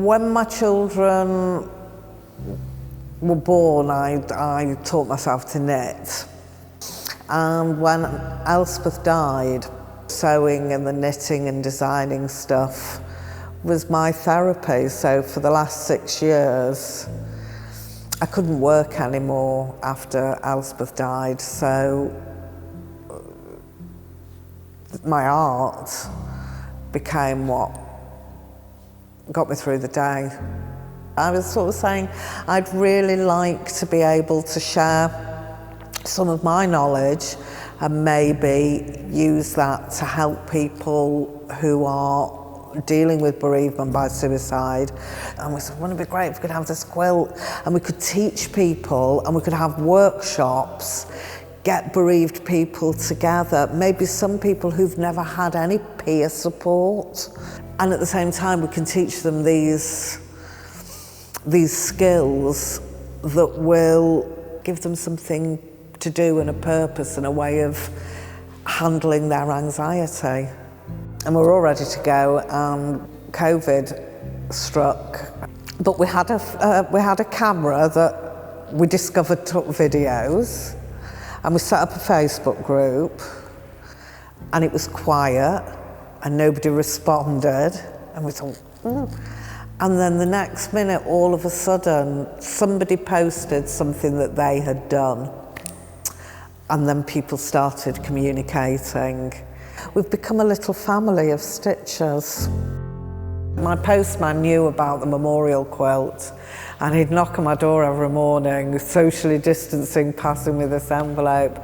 When my children were born, I taught myself to knit. And when Elspeth died, sewing and the knitting and designing stuff was my therapy. So for the last 6 years, I couldn't work anymore after Elspeth died. So my art became what got me through the day. I was sort of saying I'd really like to be able to share some of my knowledge and maybe use that to help people who are dealing with bereavement by suicide. And we said, wouldn't it be great if we could have this quilt and we could teach people and we could have workshops, get bereaved people together, maybe some people who've never had any peer support. And at the same time, we can teach them these skills that will give them something to do and a purpose and a way of handling their anxiety. And we're all ready to go, and COVID struck. But we had a camera that we discovered took videos, and we set up a Facebook group, and it was quiet, and nobody responded, and we thought, And then the next minute, all of a sudden, somebody posted something that they had done, and then people started communicating. We've become a little family of stitchers. My postman knew about the memorial quilt, and he'd knock on my door every morning, socially distancing, passing me this envelope.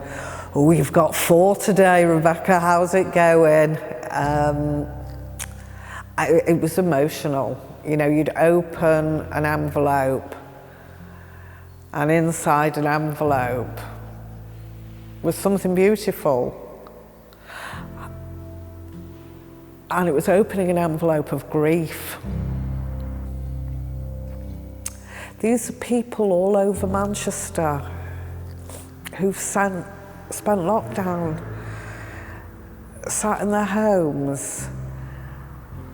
Oh, we've got 4 today, Rebecca, how's it going? It was emotional. You know, you'd open an envelope, and inside an envelope was something beautiful. And it was opening an envelope of grief. These are people all over Manchester who've spent lockdown, sat in their homes,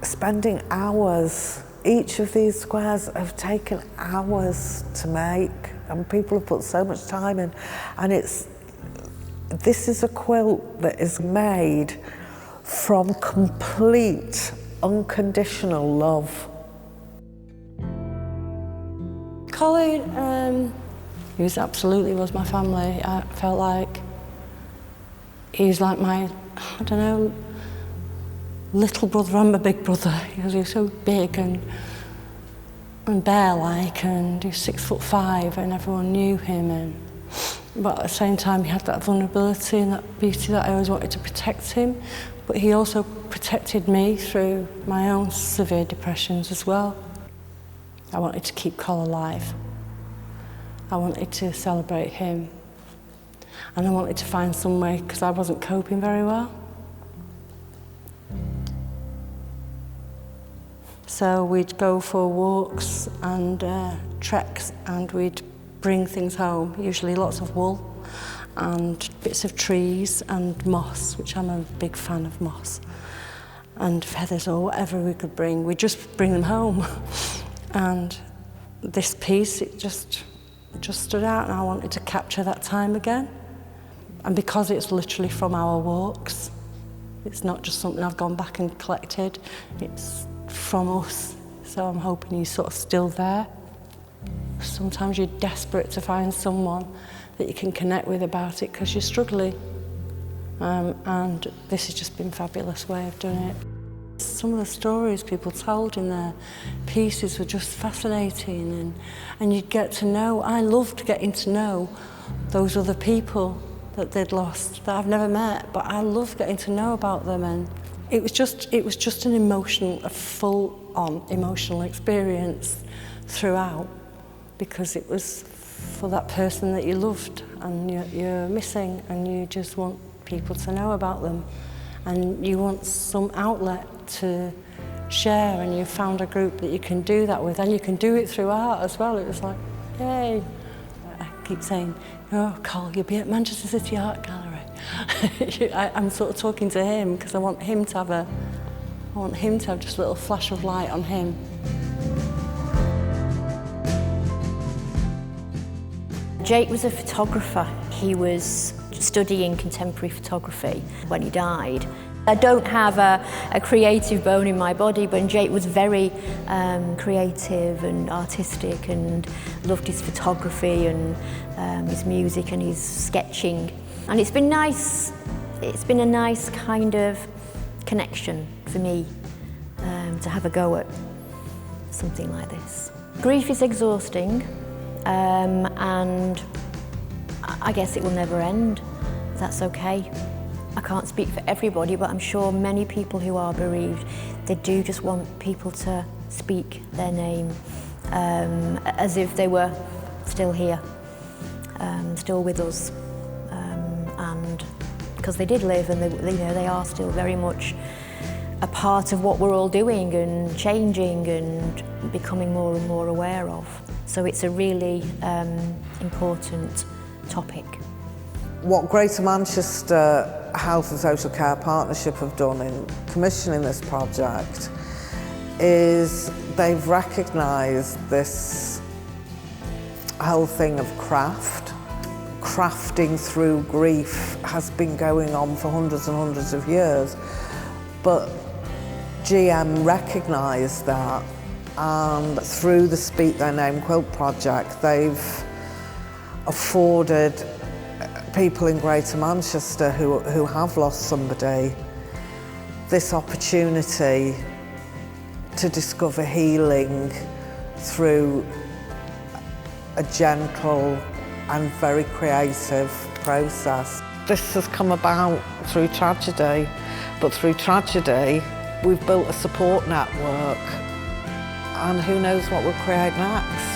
spending hours. Each of these squares have taken hours to make, and people have put so much time in. And this is a quilt that is made from complete, unconditional love. Colin, he was my family. I felt like he was like my, I don't know, little brother and my big brother, because he was so big and bear-like, and he was 6'5", and everyone knew him. But at the same time, he had that vulnerability and that beauty that I always wanted to protect him. But he also protected me through my own severe depressions as well. I wanted to keep Col alive. I wanted to celebrate him. And I wanted to find some way, because I wasn't coping very well. So we'd go for walks and treks, and we'd bring things home, usually lots of wool and bits of trees and moss, which I'm a big fan of moss, and feathers or whatever we could bring. We'd just bring them home. And this piece, it just stood out, and I wanted to capture that time again. And because it's literally from our walks, it's not just something I've gone back and collected, it's from us. So I'm hoping he's sort of still there. Sometimes you're desperate to find someone that you can connect with about it because you're struggling. And this has just been a fabulous way of doing it. Some of the stories people told in their pieces were just fascinating, and you'd get to know, I loved getting to know those other people that they'd lost, that I've never met, but I loved getting to know about them. And it was just a full-on emotional experience throughout, because it was for that person that you loved and you're missing, and you just want people to know about them, and you want some outlet to share, and you found a group that you can do that with, and you can do it through art as well. It was like, yay. I keep saying, oh, Col, you'll be at Manchester City Art Gallery. I'm sort of talking to him because I want him to have just a little flash of light on him. Jake was a photographer. He was studying contemporary photography when he died. I don't have a creative bone in my body, but Jake was very creative and artistic and loved his photography and his music and his sketching. And it's been nice, it's been a nice kind of connection for me to have a go at something like this. Grief is exhausting and I guess it will never end. That's okay. I can't speak for everybody, but I'm sure many people who are bereaved, they do just want people to speak their name as if they were still here, still with us, and because they did live and they are still very much a part of what we're all doing and changing and becoming more and more aware of. So it's a really important topic. What Greater Manchester Health and Social Care Partnership have done in commissioning this project is they've recognised this whole thing of craft. Crafting through grief has been going on for hundreds and hundreds of years, but GM recognised that, and through the Speak Their Name Quilt project they've afforded people in Greater Manchester who have lost somebody this opportunity to discover healing through a gentle and very creative process. This has come about through tragedy, but through tragedy we've built a support network, and who knows what we'll create next.